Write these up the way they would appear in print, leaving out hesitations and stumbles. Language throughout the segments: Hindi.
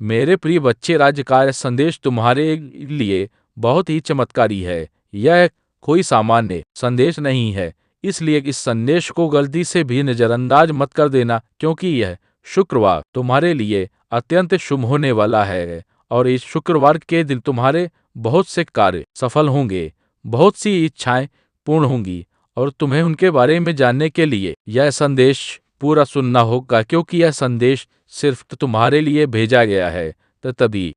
मेरे प्रिय बच्चे, राज्यकार्य संदेश तुम्हारे लिए बहुत ही चमत्कारी है। यह कोई सामान्य संदेश नहीं है, इसलिए इस संदेश को गलती से भी नजरअंदाज मत कर देना, क्योंकि यह शुक्रवार तुम्हारे लिए अत्यंत शुभ होने वाला है और इस शुक्रवार के दिन तुम्हारे बहुत से कार्य सफल होंगे, बहुत सी इच्छाएं पूर्ण होंगी और तुम्हें उनके बारे में जानने के लिए यह संदेश पूरा सुनना होगा, क्योंकि यह संदेश सिर्फ तुम्हारे लिए भेजा गया है। तो तभी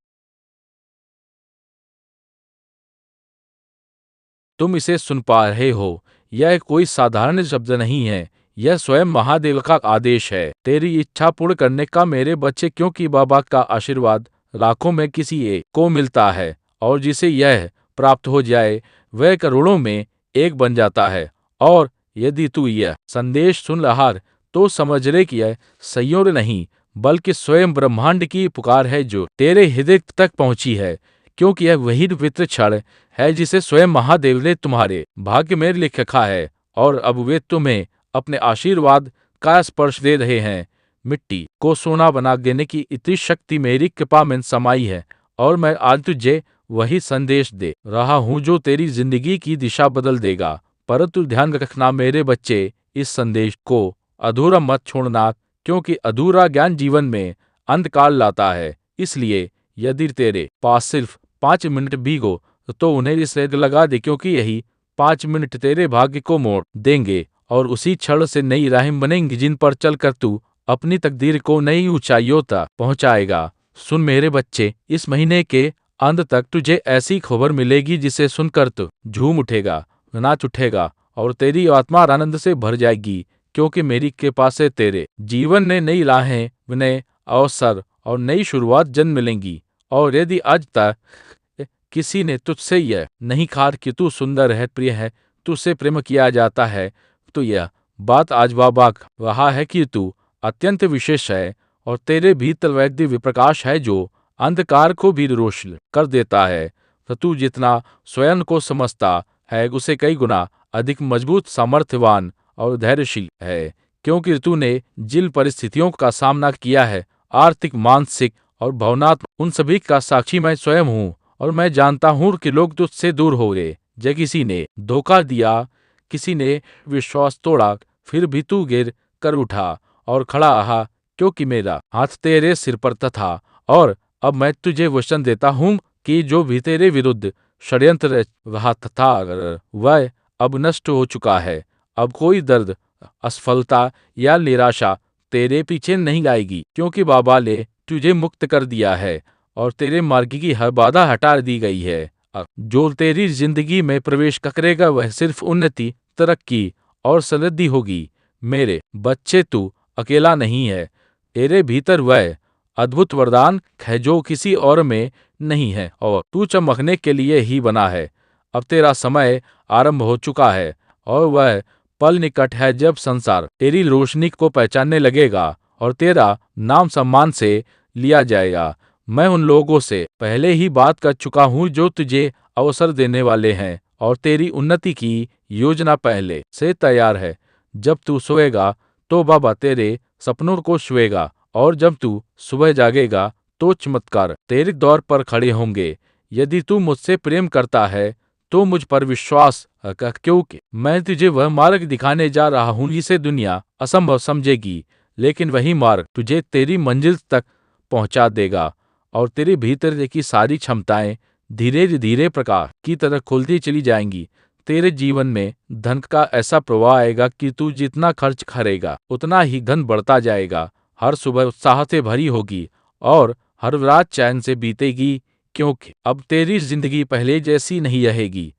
तुम इसे सुन पा रहे हो। यह कोई साधारण शब्द नहीं है, यह स्वयं महादेव का आदेश है तेरी इच्छा पूर्ण करने का मेरे बच्चे, क्योंकि बाबा का आशीर्वाद लाखों में किसी एक को मिलता है और जिसे यह प्राप्त हो जाए वह करोड़ों में एक बन जाता है। और यदि तू यह संदेश सुन रहा है, तो समझ ले कि यह संयोग नहीं बल्कि स्वयं ब्रह्मांड की पुकार है जो तेरे हृदय तक पहुंची है, क्योंकि यह वही पवित्र क्षण है जिसे स्वयं महादेव ने तुम्हारे भाग्य में लिख रखा है और अब वे तुम्हें अपने आशीर्वाद का स्पर्श दे रहे हैं। मिट्टी को सोना बना देने की इतनी शक्ति मेरी कृपा में समाई है और मैं आज तुझे वही संदेश दे रहा हूँ जो तेरी जिंदगी की दिशा बदल देगा। परंतु ध्यान रखना मेरे बच्चे, इस संदेश को अधूरा मत छोड़ना, क्योंकि अधूरा ज्ञान जीवन में अंधकार लाता है। इसलिए यदि तेरे पास सिर्फ 5 मिनट भी हो तो उन्हें इस लगा दे, क्योंकि यही 5 मिनट तेरे भाग्य को मोड़ देंगे और उसी क्षण से नई राहें बनेंगी जिन पर चलकर तू अपनी तकदीर को नई ऊंचाइयों तक पहुंचाएगा। सुन मेरे बच्चे, इस महीने के अंत तक तुझे ऐसी खबर मिलेगी जिसे सुनकर तू झूम उठेगा, नाच उठेगा और तेरी आत्मा आनंद से भर जाएगी, क्योंकि मेरी कृपा से तेरे जीवन में नई राहें, नए अवसर और नई शुरुआत जन्म मिलेंगी। और यदि आज तक किसी ने तुझसे यह नहीं कहा कि तू सुंदर है, प्रिय है, तुझसे प्रेम किया जाता है, तो यह बात आज बाबा रहा है कि तू अत्यंत विशेष है और तेरे भीतर वह दिव्य प्रकाश है जो अंधकार को भी रोशन कर देता है। तो तू जितना स्वयं को समझता है उसे कई गुना अधिक मजबूत, सामर्थ्यवान और धैर्यशील है, क्योंकि तूने जिन परिस्थितियों का सामना किया है, आर्थिक, मानसिक और भावनात्मक, उन सभी का साक्षी मैं स्वयं हूँ और मैं जानता हूँ कि लोग तुझसे दूर हो गए। जब किसी ने धोखा दिया, किसी ने विश्वास तोड़ा, फिर भी तू गिर कर उठा और खड़ा रहा, क्योंकि मेरा हाथ तेरे सिर पर था। और अब मैं तुझे वचन देता हूँ कि जो भी तेरे विरुद्ध षड्यंत्र रच रहा था वह अब नष्ट हो चुका है। अब कोई दर्द, असफलता या निराशा तेरे पीछे नहीं आएगी, क्योंकि बाबा ने तुझे मुक्त कर दिया है और तेरे मार्ग की हर बाधा हटा दी गई है। अब जो तेरी जिंदगी में प्रवेश करेगा वह सिर्फ उन्नति, तरक्की और समृद्धि होगी। मेरे बच्चे, तू अकेला नहीं है, तेरे भीतर वह अद्भुत वरदान है जो किसी और में नहीं है और तू चमकने के लिए ही बना है। अब तेरा समय आरंभ हो चुका है और वह पल निकट है जब संसार तेरी रोशनी को पहचानने लगेगा और तेरा नाम सम्मान से लिया जाएगा। मैं उन लोगों से पहले ही बात कर चुका हूँ जो तुझे अवसर देने वाले हैं और तेरी उन्नति की योजना पहले से तैयार है। जब तू सोएगा तो बाबा तेरे सपनों को छुएगा और जब तू सुबह जागेगा तो चमत्कार तेरे द्वार पर खड़े होंगे। यदि तू मुझसे प्रेम करता है तो मुझ पर विश्वास कर, क्योंकि मैं तुझे वह मार्ग दिखाने जा रहा हूँ जिसे दुनिया असंभव समझेगी, लेकिन वही मार्ग तुझे तेरी मंजिल तक पहुंचा देगा और तेरे भीतर की सारी क्षमताएं धीरे धीरे प्रकाश की तरह खुलती चली जाएंगी। तेरे जीवन में धन का ऐसा प्रवाह आएगा कि तू जितना खर्च करेगा उतना ही धन बढ़ता जाएगा। हर सुबह उत्साह से भरी होगी और हर रात चैन से बीतेगी, क्योंकि अब तेरी जिंदगी पहले जैसी नहीं रहेगी।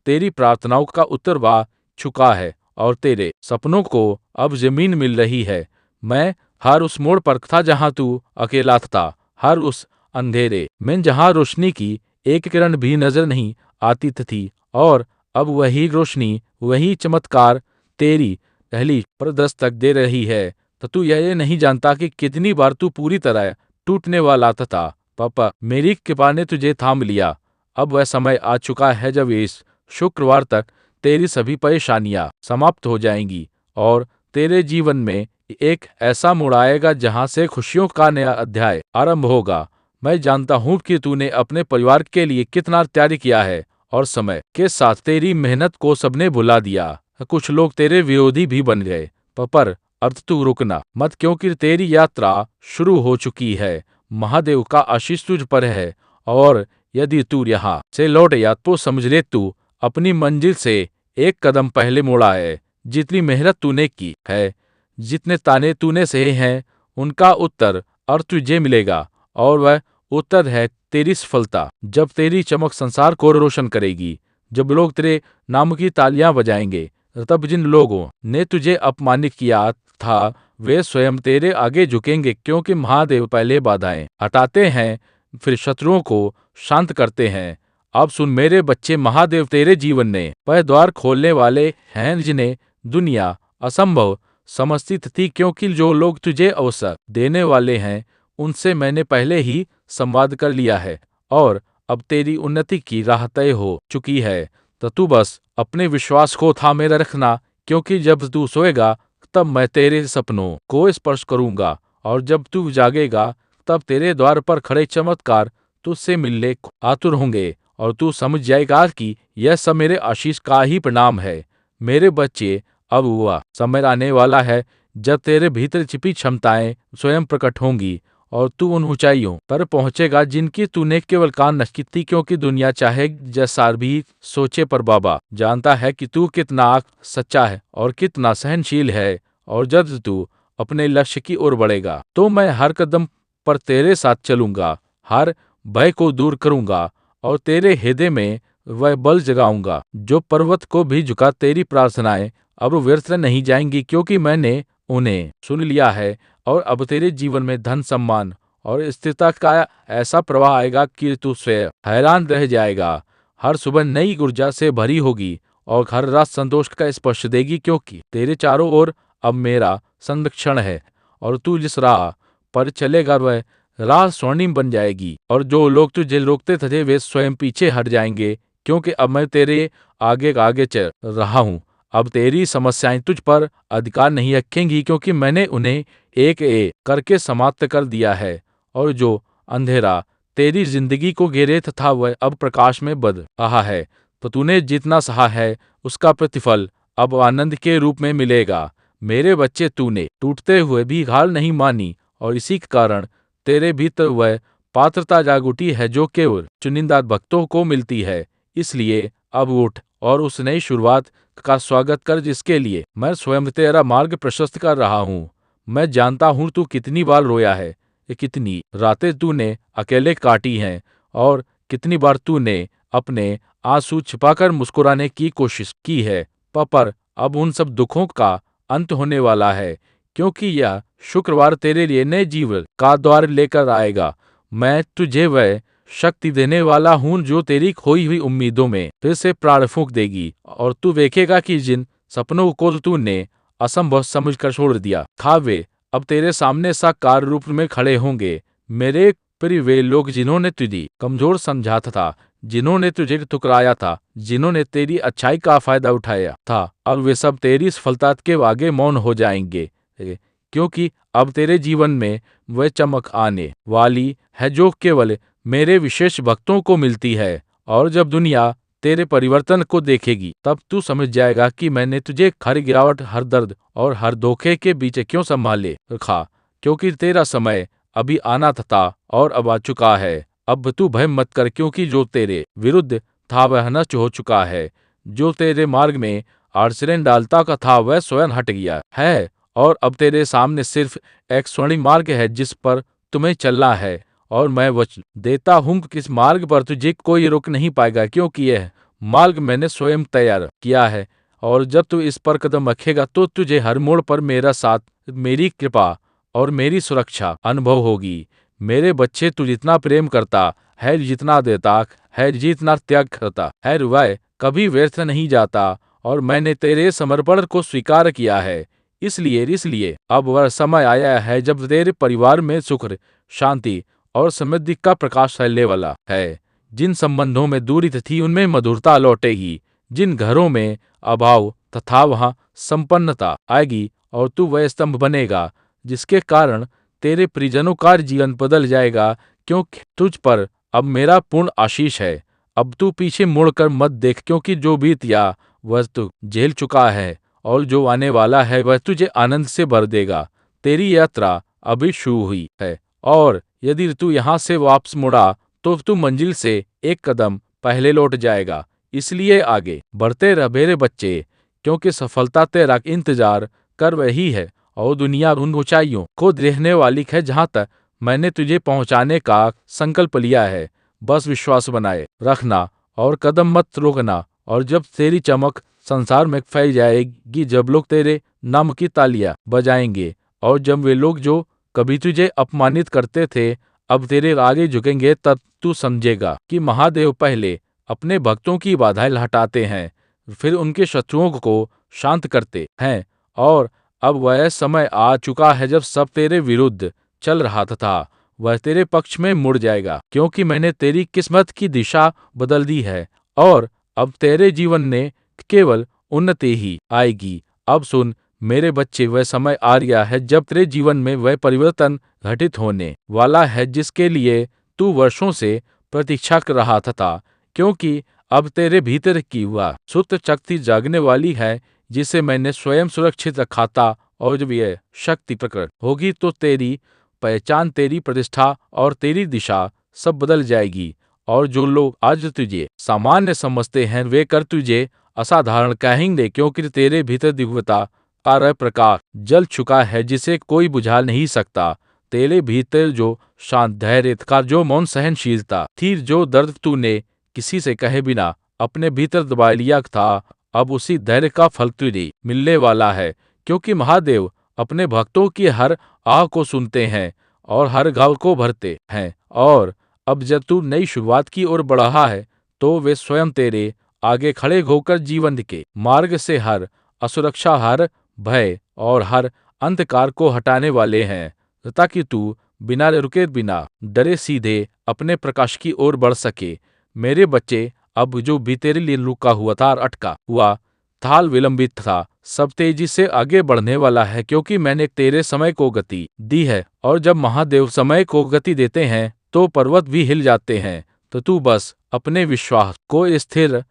तेरी प्रार्थनाओं का उत्तर आ चुका है और तेरे सपनों को अब जमीन मिल रही है। मैं हर उस मोड़ पर था जहां तू अकेला था, हर उस अंधेरे में जहां रोशनी की एक किरण भी नजर नहीं आती थी, और अब वही रोशनी, वही चमत्कार तेरी पहली पर दस्तक दे रही है। तो तू यह नहीं जानता कि कितनी बार तू पूरी तरह टूटने वाला था। पापा, मेरी कृपा ने तुझे थाम लिया। अब वह समय आ चुका है जब इस शुक्रवार तक तेरी सभी परेशानियां समाप्त हो जाएंगी और तेरे जीवन में एक ऐसा मोड़ आएगा जहां से खुशियों का नया अध्याय आरंभ होगा। मैं जानता हूँ कि तूने अपने परिवार के लिए कितना त्याग किया है और समय के साथ तेरी मेहनत को सबने भुला दिया। कुछ लोग तेरे विरोधी भी बन गए, पर अर्थ तू रुकना मत, क्योंकि तेरी यात्रा शुरू हो चुकी है। महादेव का आशीष तुझ पर है, और यदि तू यहाँ से लौट या तो समझ ले तू अपनी मंजिल से एक कदम पहले मुड़ा है। जितनी मेहनत तूने की है, जितने ताने तूने सहे हैं, उनका उत्तर और तुझे मिलेगा, और वह उत्तर है तेरी सफलता। जब तेरी चमक संसार को रोशन करेगी, जब लोग तेरे नाम की तालियां बजाएंगे, तब जिन लोगों ने तुझे अपमानित किया था वे स्वयं तेरे आगे झुकेंगे, क्योंकि महादेव पहले बाधाएं हटाते हैं, फिर शत्रुओं को शांत करते हैं। अब सुन मेरे बच्चे, महादेव तेरे जीवन में वह द्वार खोलने वाले हैं जिन्हें दुनिया असंभव समझती थी, क्योंकि जो लोग तुझे अवसर देने वाले हैं उनसे मैंने पहले ही संवाद कर लिया है, और अब तेरी उन्नति की राह तय हो चुकी है। तो तू बस अपने विश्वास को थामे रखना, क्योंकि जब तू सोएगा तब मैं तेरे सपनों को स्पर्श करूंगा, और जब तू जागेगा तब तेरे द्वार पर खड़े चमत्कार तुझसे मिलने को आतुर होंगे, और तू समझ जाएगा कि यह सब मेरे आशीष का ही परिणाम है। मेरे बच्चे, अब हुआ समय आने वाला है जब तेरे भीतर छिपी क्षमताएं स्वयं प्रकट होंगी, और तू उन ऊंचाइयों पर पहुंचेगा जिनकी तूने केवल कान नकी थी, क्योंकि दुनिया चाहे जैसा भी सोचे, पर बाबा जानता है कि तू कितना सच्चा है और कितना सहनशील है। और जब तू अपने लक्ष्य की ओर बढ़ेगा तो मैं हर कदम पर तेरे साथ चलूंगा, हर भय को दूर करूंगा, और तेरे हृदय में वह बल जगाऊंगा जो पर्वत को भी झुका। तेरी प्रार्थनाएं अब व्यर्थ नहीं जाएंगी, क्योंकि मैंने उन्हें सुन लिया है, और अब तेरे जीवन में धन, सम्मान और स्थिरता का ऐसा प्रवाह आएगा कि तू स्वयं हैरान रह जाएगा। हर सुबह नई ऊर्जा से भरी होगी, और हर रात संतोष का स्पर्श देगी, क्योंकि तेरे चारों ओर अब मेरा संरक्षण है, और तू जिस राह पर चलेगा वह राह स्वर्णिम बन जाएगी, और जो लोग तुझे रोकते थे वे स्वयं पीछे हट जाएंगे, क्योंकि अब मैं तेरे आगे आगे चल रहा हूँ। अब तेरी समस्याएं तुझ पर अधिकार नहीं रखेंगी, क्योंकि मैंने उन्हें एक एक करके समाप्त कर दिया है, और जो अंधेरा तेरी जिंदगी को घेरे था वह अब प्रकाश में बदल रहा है। तो तूने जितना सहा है उसका प्रतिफल अब आनंद के रूप में मिलेगा। मेरे बच्चे, तूने टूटते हुए भी हार नहीं मानी, और इसी के कारण तेरे भीतर वह पात्रता जाग उठी है जो केवल चुनिंदा भक्तों को मिलती है। इसलिए अब उठ और उस नई शुरुआत का स्वागत कर जिसके लिए मैं स्वयं तेरा मार्ग प्रशस्त कर रहा हूँ। मैं जानता हूँ तू कितनी बार रोया है, कितनी रातें तूने अकेले काटी हैं, और कितनी बार तूने अपने आंसू छिपाकर मुस्कुराने की कोशिश की है। पर अब उन सब दुखों का अंत होने वाला है, क्योंकि यह शुक्रवार तेरे लिए नए जीवन का द्वार लेकर आएगा। मैं तुझे वह शक्ति देने वाला हूँ जो तेरी खोई हुई उम्मीदों में फिर से प्राण फूंक देगी, और तू देखेगा कि जिन सपनों को तूने असंभव समझकर छोड़ दिया था वे अब तेरे सामने साकार रूप में खड़े होंगे। मेरे प्रिय, वे लोग जिन्होंने तुझे कमजोर समझा था, जिन्होंने तुझे ठुकराया था, जिन्होंने तेरी अच्छाई का फायदा उठाया था, अब वे सब तेरी सफलता के आगे मौन हो जाएंगे, क्योंकि अब तेरे जीवन में वह चमक आने वाली है जो केवल मेरे विशेष भक्तों को मिलती है। और जब दुनिया तेरे परिवर्तन को देखेगी तब तू समझ जाएगा कि मैंने तुझे हर गिरावट, हर दर्द और हर धोखे के बीच क्यों संभाले रखा, क्योंकि तेरा समय अभी आना था और अब आ चुका है। अब तू भय मत कर, क्योंकि जो तेरे विरुद्ध था वह नष्ट हो चुका है। जो तेरे मार्ग में अड़चनें डालता का था वह स्वयं हट गया है, और अब तेरे सामने सिर्फ एक स्वर्णिम मार्ग है जिस पर तुम्हें चलना है। और मैं वचन देता हूँ कि इस मार्ग पर तुझे कोई रोक नहीं पाएगा, क्योंकि यह मार्ग मैंने स्वयं तैयार किया है, और जब तू इस पर कदम रखेगा तो तुझे हर मोड़ पर मेरा साथ, मेरी कृपा और मेरी सुरक्षा अनुभव होगी। मेरे बच्चे, तू जितना प्रेम करता है, जितना देता है, जितना त्याग करता है, वह कभी व्यर्थ नहीं जाता, और मैंने तेरे समर्पण को स्वीकार किया है। इसलिए अब वह समय आया है जब तेरे परिवार में सुख, शांति और समृद्धि का प्रकाश फैलने वाला है। जिन संबंधों में दूरी थी उनमें मधुरता लौटेगी, जिन घरों में अभाव तथा वहां संपन्नता आएगी, और तू वह स्तंभ बनेगा जिसके कारण तेरे परिजनों का जीवन बदल जाएगा, क्योंकि तुझ पर अब मेरा पूर्ण आशीष है। अब तू पीछे मुड़कर मत देख, क्योंकि जो बीत गया वह तू झेल चुका है, और जो आने वाला है वह तुझे आनंद से भर देगा। तेरी यात्रा अभी शुरू हुई है, और यदि तू यहाँ से वापस मुड़ा तो तू मंजिल से एक कदम पहले लौट जाएगा। इसलिए आगे बढ़ते रह मेरे बच्चे, क्योंकि सफलता तेरा इंतजार कर रही है, और दुनिया उन ऊंचाइयों को देखने वाली है जहां तक मैंने तुझे पहुंचाने का संकल्प लिया है। बस विश्वास बनाए रखना और कदम मत रोकना, और जब तेरी चमक संसार में फैल जाएगी, जब लोग तेरे नाम की तालियां बजाएंगे, और जब वे लोग जो कभी तुझे अपमानित करते थे अब तेरे आगे झुकेंगे, तब तू समझेगा कि महादेव पहले अपने भक्तों की बाधाएं हटाते हैं, फिर उनके शत्रुओं को शांत करते हैं। और अब वह समय आ चुका है जब सब तेरे विरुद्ध चल रहा था वह तेरे पक्ष में मुड़ जाएगा, क्योंकि मैंने तेरी किस्मत की दिशा बदल दी है, और अब तेरे जीवन में केवल उन्नति ही आएगी। अब सुन मेरे बच्चे, वह समय आ गया है जब तेरे जीवन में वह परिवर्तन घटित होने वाला है जिसके लिए तू वर्षों से प्रतीक्षा कर रहा था, क्योंकि अब तेरे भीतर की वह सुप्त शक्ति जागने वाली है जिसे मैंने स्वयं सुरक्षित रखा था। और जब यह शक्ति प्रकट होगी तो तेरी पहचान, तेरी प्रतिष्ठा और तेरी दिशा सब बदल जाएगी, और जो लोग आज तुझे सामान्य समझते हैं वे कर तुझे असाधारण कहेंगे, क्योंकि तेरे भीतर दिव्यता का प्रकाश जल चुका है जिसे कोई बुझा नहीं सकता। तेरे भीतर जो शांत धैर्य था, जो मौन सहनशीलता थी, जो दर्द तूने किसी से कहे बिना अपने भीतर दबा लिया था, अब उसी धैर्य का फल तुझे मिलने वाला है, क्योंकि महादेव अपने भक्तों की हर आह को सुनते हैं और हर घाव को भरते हैं। और अब जब तू नई शुरुआत की ओर बढ़ रहा है तो वे स्वयं तेरे आगे खड़े होकर जीवन के मार्ग से हर असुरक्षा, हर भय और हर अंधकार को हटाने वाले हैं, ताकि तू बिना रुके, बिना डरे सीधे अपने प्रकाश की ओर बढ़ सके। मेरे बच्चे, अब जो भी तेरे लिए रुका हुआ था, अटका हुआ था, विलंबित था, सब तेजी से आगे बढ़ने वाला है, क्योंकि मैंने तेरे समय को गति दी है। और जब महादेव समय को गति देते हैं तो पर्वत भी हिल जाते हैं। तो तू बस अपने विश्वास को स्थिर रख,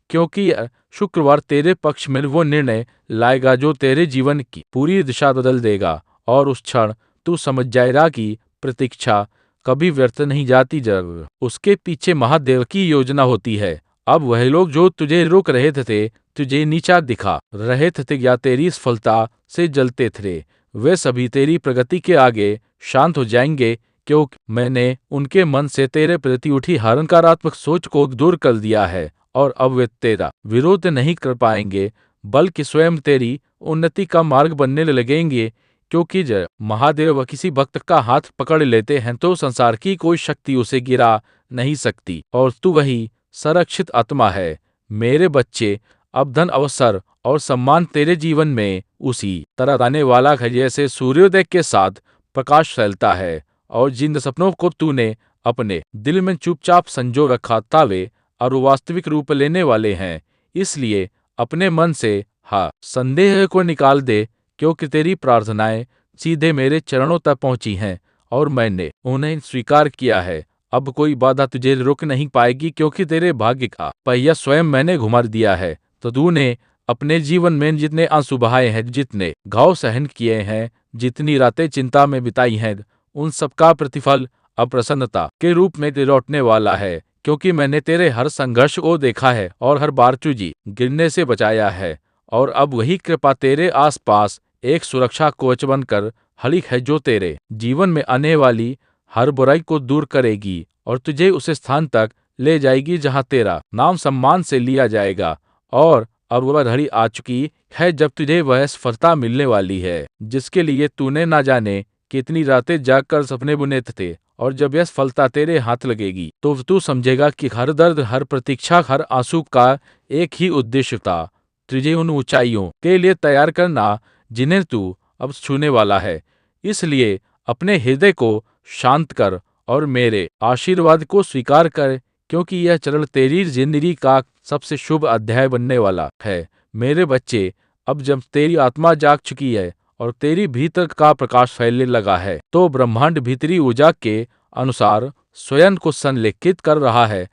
क्योंकि शुक्रवार तेरे पक्ष में वो निर्णय लाएगा जो तेरे जीवन की पूरी दिशा बदल देगा, और उस क्षण तू समझ जाएगा कि प्रतीक्षा कभी व्यर्थ नहीं जाती जब उसके पीछे महादेव की योजना होती है। अब वह लोग जो तुझे रोक रहे थे, तुझे नीचा दिखा रहे थे या तेरी सफलता से जलते थे, वे सभी तेरी प्रगति के आगे शांत हो जाएंगे, क्योंकि मैंने उनके मन से तेरे प्रति उठी नकारात्मक सोच को दूर कर दिया है। और अब वे तेरा विरोध नहीं कर पाएंगे, बल्कि स्वयं तेरी उन्नति का मार्ग बनने लगेंगे, क्योंकि जब महादेव किसी भक्त का हाथ पकड़ लेते हैं तो संसार की कोई शक्ति उसे गिरा नहीं सकती, और तू वही संरक्षित आत्मा है। मेरे बच्चे, अब धन, अवसर और सम्मान तेरे जीवन में उसी तरह आने वाला है जैसे सूर्योदय के साथ प्रकाश फैलता है, और जिन सपनों को तूने अपने दिल में चुपचाप संजो रखा था वे और वास्तविक रूप लेने वाले हैं। इसलिए अपने मन से संदेह को निकाल दे, क्योंकि तेरी प्रार्थनाएं सीधे मेरे चरणों तक पहुंची हैं और मैंने उन्हें स्वीकार किया है। अब कोई बाधा तुझे रोक नहीं पाएगी, क्योंकि तेरे भाग्य का पहिया स्वयं मैंने घुमा दिया है। तो तूने अपने जीवन में जितने आंसू बहाए हैं, जितने घाव सहन किए हैं, जितनी रातें चिंता में बिताई हैं, उन सबका प्रतिफल अप्रसन्नता के रूप में लौटने वाला है, क्योंकि मैंने तेरे हर संघर्ष को देखा है और हर बार तुझे गिरने से बचाया है। और अब वही कृपा तेरे आसपास एक सुरक्षा कवच बनकर खड़ी है, जो तेरे जीवन में आने वाली हर बुराई को दूर करेगी और तुझे उस स्थान तक ले जाएगी जहां तेरा नाम सम्मान से लिया जाएगा। और अब वह घड़ी आ चुकी है जब तुझे वह सफलता मिलने वाली है जिसके लिए तूने ना जाने कितनी रातें जागकर सपने बुने थे। और जब यह सफलता तेरे हाथ लगेगी तो तू समझेगा कि हर दर्द, हर प्रतीक्षा, हर आंसू का एक ही उद्देश्य था, तुझे उन ऊंचाइयों के लिए तैयार करना जिन्हें तू अब छूने वाला है। इसलिए अपने हृदय को शांत कर और मेरे आशीर्वाद को स्वीकार कर, क्योंकि यह चरण तेरी जिंदगी का सबसे शुभ अध्याय बनने वाला है। मेरे बच्चे, अब जब तेरी आत्मा जाग चुकी है और तेरी भीतर का प्रकाश फैलने लगा है, तो ब्रह्मांड भीतरी ऊर्जा के अनुसार स्वयं को संरेखित कर रहा है,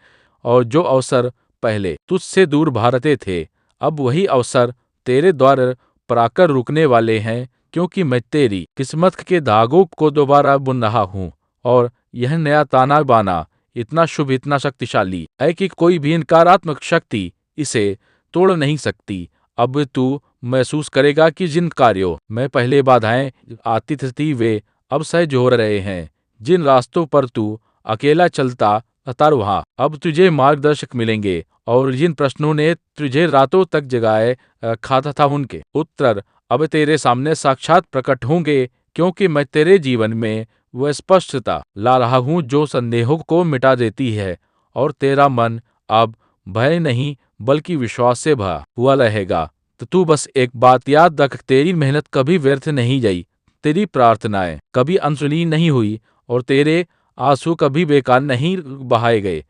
और जो अवसर पहले तुझसे दूर भागते थे, अब वही अवसर तेरे द्वार पर आकर रुकने वाले हैं, क्योंकि मैं तेरी किस्मत के धागों को दोबारा बुन रहा हूँ। और यह नया ताना बाना इतना शुभ, इतना शक्तिशाली है कि कोई भी नकारात्मक शक्ति इसे तोड़ नहीं सकती। अब तू महसूस करेगा कि जिन कार्यों में पहले बाधाएं आती थी वे अब सहज हो रहे हैं। जिन रास्तों पर तू अकेला चलता था वहाँ अब तुझे मार्गदर्शक मिलेंगे, और जिन प्रश्नों ने तुझे रातों तक जगाए रखा था उनके उत्तर अब तेरे सामने साक्षात प्रकट होंगे, क्योंकि मैं तेरे जीवन में वह स्पष्टता ला रहा हूँ जो संदेहों को मिटा देती है, और तेरा मन अब भय नहीं बल्कि विश्वास से भरा हुआ रहेगा। तो तू बस एक बात याद रख, तेरी मेहनत कभी व्यर्थ नहीं गई, तेरी प्रार्थनाएं कभी अनसुनी नहीं हुई, और तेरे आंसू कभी बेकार नहीं बहाए गए,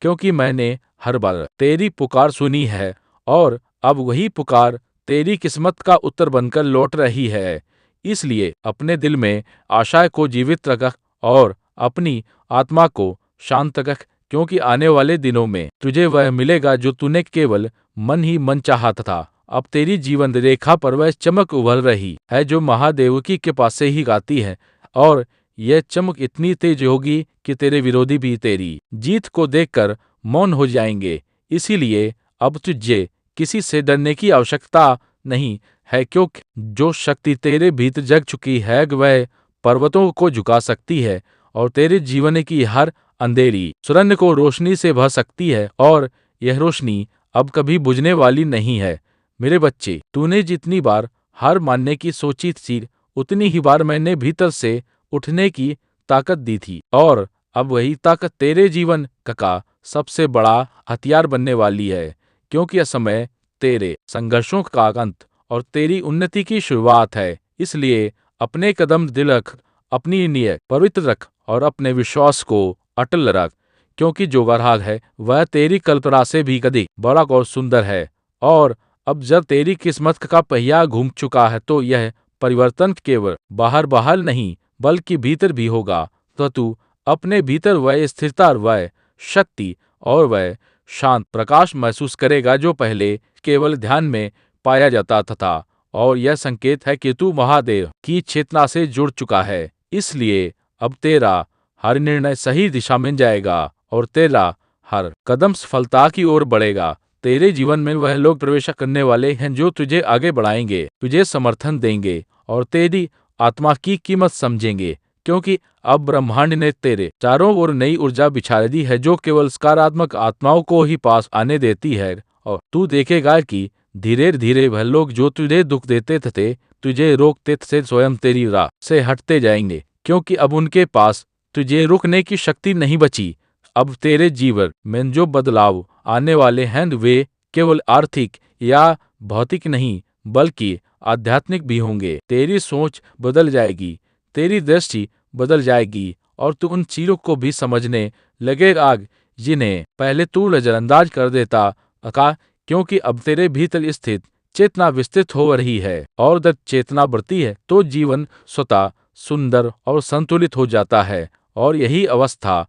क्योंकि मैंने हर बार तेरी पुकार सुनी है, और अब वही पुकार तेरी किस्मत का उत्तर बनकर लौट रही है। इसलिए अपने दिल में आशा को जीवित रख और अपनी आत्मा को शांत रख, क्योंकि आने वाले दिनों में तुझे वह मिलेगा जो तूने केवल मन ही मन चाहता था। अब तेरी जीवन रेखा पर वह चमक उभर रही है जो महादेव की कृपा से ही गाती है, और यह चमक इतनी तेज होगी कि तेरे विरोधी भी तेरी जीत को देखकर मौन हो जाएंगे। इसीलिए अब तुझे किसी से डरने की आवश्यकता नहीं है, क्योंकि जो शक्ति तेरे भीतर जग चुकी है वह पर्वतों को झुका सकती है, और तेरे जीवन की हर अंधेरी सुरंग को रोशनी से भर सकती है, और यह रोशनी अब कभी बुझने वाली नहीं है। मेरे बच्चे, तूने जितनी बार हार मानने की सोची थी, उतनी ही बार मैंने भीतर से उठने की ताकत दी थी, और अब वही ताकत तेरे जीवन का सबसे बड़ा हथियार बनने वाली है, क्योंकि यह समय तेरे संघर्षों का अंत और तेरी उन्नति की शुरुआत है। इसलिए अपने कदम दिल रख, अपनी नीयत पवित्र रख, और अपने विश्वास को अटल रख, क्योंकि जो वरहाग है वह तेरी कल्पना से भी अधिक बड़ा और सुंदर है। और अब जब तेरी किस्मत का पहिया घूम चुका है, तो यह परिवर्तन केवल बाहर बाहर नहीं बल्कि भीतर भी होगा। तो तू अपने भीतर वह स्थिरता, वह शक्ति और वह शांत प्रकाश महसूस करेगा जो पहले केवल ध्यान में पाया जाता था। और यह संकेत है कि तू महादेव की चेतना से जुड़ चुका है। इसलिए अब तेरा हर निर्णय सही दिशा में जाएगा, और तेरा हर कदम सफलता की ओर बढ़ेगा। तेरे जीवन में वह लोग प्रवेश करने वाले हैं जो तुझे आगे बढ़ाएंगे, तुझे समर्थन देंगे, और तेरी आत्मा की कीमत समझेंगे, क्योंकि अब ब्रह्मांड ने तेरे चारों ओर नई ऊर्जा बिछा दी है जो केवल सकारात्मक आत्माओं को ही पास आने देती है। और तू देखेगा कि धीरे धीरे वह लोग जो तुझे दुख देते थे, तुझे रोकते थे, स्वयं तेरी राह से हटते जाएंगे, क्योंकि अब उनके पास तुझे रुकने की शक्ति नहीं बची। अब तेरे जीवन में जो बदलाव आने वाले हैं वे केवल आर्थिक या भौतिक नहीं बल्कि आध्यात्मिक भी होंगे। तेरी सोच बदल जाएगी, तेरी दृष्टि बदल जाएगी, और तू उन चीजों को भी समझने लगेगा जिन्हें पहले तू नजरअंदाज कर देता था, क्योंकि अब तेरे भीतर स्थित चेतना विस्तृत हो रही है, और जब चेतना बढ़ती है तो जीवन स्वतः सुंदर और संतुलित हो जाता है। और यही अवस्था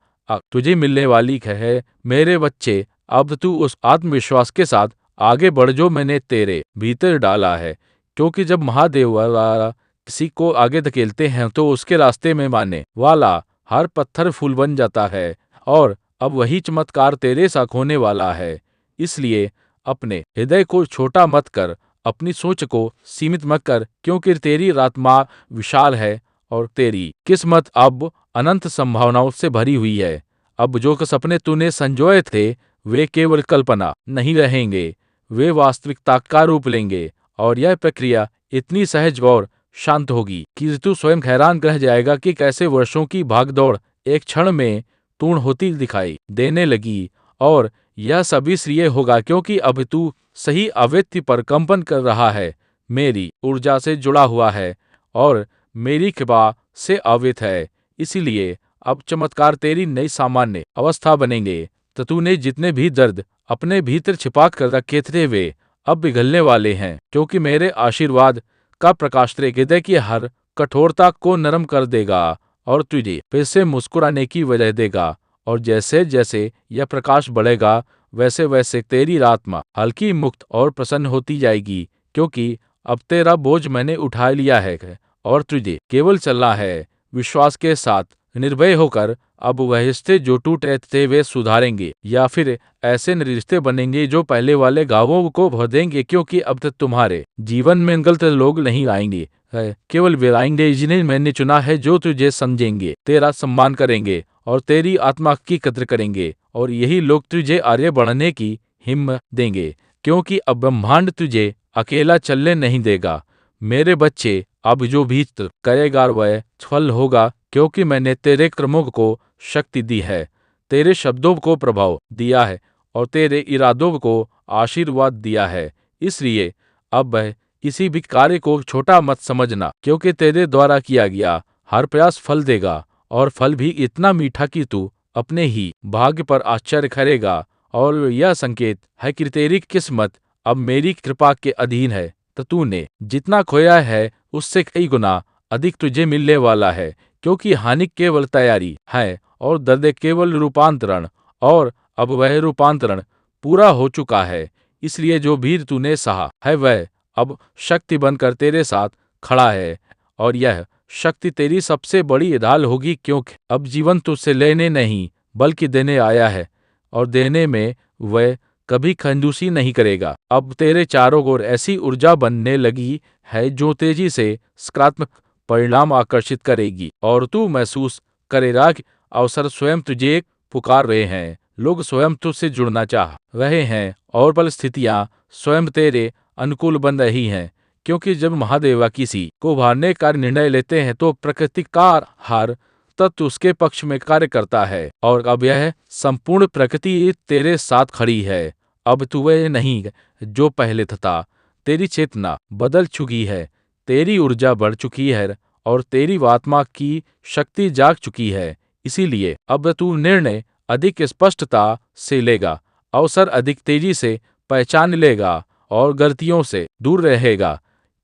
तुझे मिलने वाली है मेरे बच्चे। अब तू उस आत्मविश्वास के साथ आगे बढ़ जो मैंने तेरे भीतर डाला है, क्योंकि जब महादेव वाला किसी को आगे धकेलते हैं तो उसके रास्ते में माने वाला हर पत्थर फूल बन जाता है, और अब वही चमत्कार तेरे साथ होने वाला है। इसलिए अपने हृदय को छोटा मत कर, अपनी सोच को सीमित मत कर, क्योंकि तेरी आत्मा विशाल है और तेरी किस्मत अब अनंत संभावनाओं से भरी हुई है। अब जो सपने तूने संजोए थे वे केवल कल्पना नहीं रहेंगे, वे वास्तविकता का रूप लेंगे, और यह प्रक्रिया इतनी सहज और शांत होगी कि तू स्वयं हैरान रह जाएगा कि कैसे वर्षों की भागदौड़ एक क्षण में पूर्ण होती दिखाई देने लगी। और यह सभी इसलिए होगा क्योंकि अब तू सही आवृत्ति पर कंपन कर रहा है, मेरी ऊर्जा से जुड़ा हुआ है, और मेरी कृपा से आवृत है। इसीलिए अब चमत्कार तेरी नई सामान्य अवस्था बनेंगे। तो तूने जितने भी दर्द अपने भीतर छिपा कर रखे थे वे अब पिघलने वाले हैं, क्योंकि मेरे आशीर्वाद का प्रकाश तेरे हृदय की हर कठोरता को नरम कर देगा, और तुझे फिर से मुस्कुराने की वजह देगा। और जैसे जैसे यह प्रकाश बढ़ेगा, वैसे वैसे तेरी आत्मा हल्की, मुक्त और प्रसन्न होती जाएगी, क्योंकि अब तेरा बोझ मैंने उठा लिया है और तुझे केवल चलना है विश्वास के साथ, निर्भय होकर। अब वह रिश्ते जो टूटे थे वे सुधारेंगे, या फिर ऐसे रिश्ते बनेंगे जो पहले वाले घावों को भर देंगे, क्योंकि अब तक तुम्हारे जीवन में गलत लोग नहीं आएंगे, है केवल वे आएंगे जिन्हें मैंने चुना है, जो तुझे समझेंगे, तेरा सम्मान करेंगे और तेरी आत्मा की कद्र करेंगे। और यही लोग तुझे आगे बढ़ने की हिम्मत देंगे, क्योंकि अब ब्रह्मांड तुझे अकेला चलने नहीं देगा। मेरे बच्चे, अब जो भी करेगा वह सफल होगा, क्योंकि मैंने तेरे कर्मों को शक्ति दी है, तेरे शब्दों को प्रभाव दिया है और तेरे इरादों को आशीर्वाद दिया है। इसलिए अब वह किसी भी कार्य को छोटा मत समझना, क्योंकि तेरे द्वारा किया गया हर प्रयास फल देगा, और फल भी इतना मीठा कि तू अपने ही भाग्य पर आश्चर्य करेगा। और यह संकेत है कि तेरी किस्मत अब मेरी कृपा के अधीन है, तो तूने जितना खोया है उससे कई गुना अधिक तुझे मिलने वाला है, क्योंकि हानि केवल तैयारी है और दर्द केवल रूपांतरण, और अब वह रूपांतरण पूरा हो चुका है। इसलिए जो भी तूने सहा है वह अब शक्ति बनकर तेरे साथ खड़ा है, और यह शक्ति तेरी सबसे बड़ी ढाल होगी, क्योंकि अब जीवन तुझसे लेने नहीं बल्कि देने आया है, और देने में वह कभी कंजूसी नहीं करेगा। अब तेरे चारों ओर ऐसी ऊर्जा बनने लगी है जो तेजी से सकारात्मक परिणाम आकर्षित करेगी, और तू महसूस करेगा कि अवसर स्वयं तुझे पुकार रहे हैं, लोग स्वयं तुझसे जुड़ना चाह रहे हैं, और परिस्थितियां स्वयं तेरे अनुकूल बन रही हैं। क्योंकि जब महादेवा किसी को उभारने का निर्णय लेते हैं तो प्रकृति का हार तत्व उसके पक्ष में कार्य करता है, और अब यह संपूर्ण प्रकृति तेरे साथ खड़ी है। अब तू वह नहीं जो पहले था, तेरी चेतना बदल चुकी है, तेरी ऊर्जा बढ़ चुकी है, और तेरी आत्मा की शक्ति जाग चुकी है। इसीलिए अब तू निर्णय अधिक स्पष्टता से लेगा, अवसर अधिक तेजी से पहचान लेगा, और गलतियों से दूर रहेगा,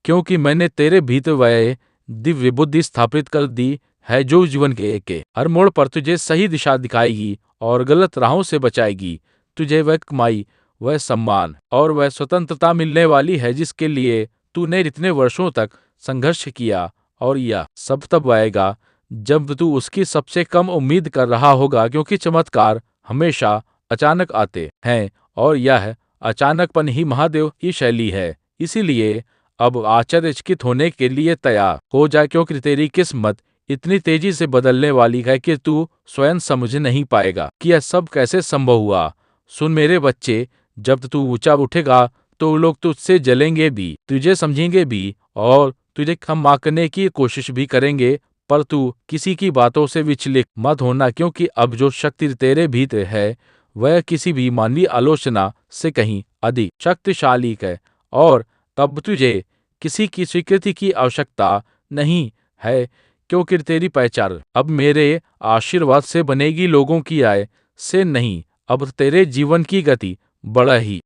क्योंकि मैंने तेरे भीतर वह दिव्य बुद्धि स्थापित कर दी है जो जीवन के हर मोड़ पर तुझे सही दिशा दिखाएगी और गलत राहों से बचाएगी। तुझे वह कमाई, वह सम्मान और वह स्वतंत्रता मिलने वाली है जिसके लिए तूने इतने वर्षों तक संघर्ष किया, और यह सब तब आएगा जब तू उसकी सबसे कम उम्मीद कर रहा होगा, क्योंकि चमत्कार हमेशा अचानक आते हैं, और यह अचानकपन ही महादेव की शैली है। इसीलिए अब आश्चर्यचकित होने के लिए तैयार हो जाए, क्योंकि तेरी किस्मत इतनी तेजी से बदलने वाली है कि तू स्वयं समझ नहीं पाएगा कि यह सब कैसे संभव हुआ। सुन मेरे बच्चे, जब तू ऊंचा उठेगा तो लोग तुझसे जलेंगे भी, तुझे समझेंगे भी, और तुझे क्षमा करने की कोशिश भी करेंगे, पर तू किसी की बातों से विचलित मत होना, क्योंकि अब जो शक्ति तेरे भीतर है वह किसी भी मानवीय आलोचना से कहीं अधिक शक्तिशाली है, और तब तुझे किसी की स्वीकृति की आवश्यकता नहीं है, क्योंकि तेरी पहचान अब मेरे आशीर्वाद से बनेगी, लोगों की आय से नहीं। अब तेरे जीवन की गति बढ़ ही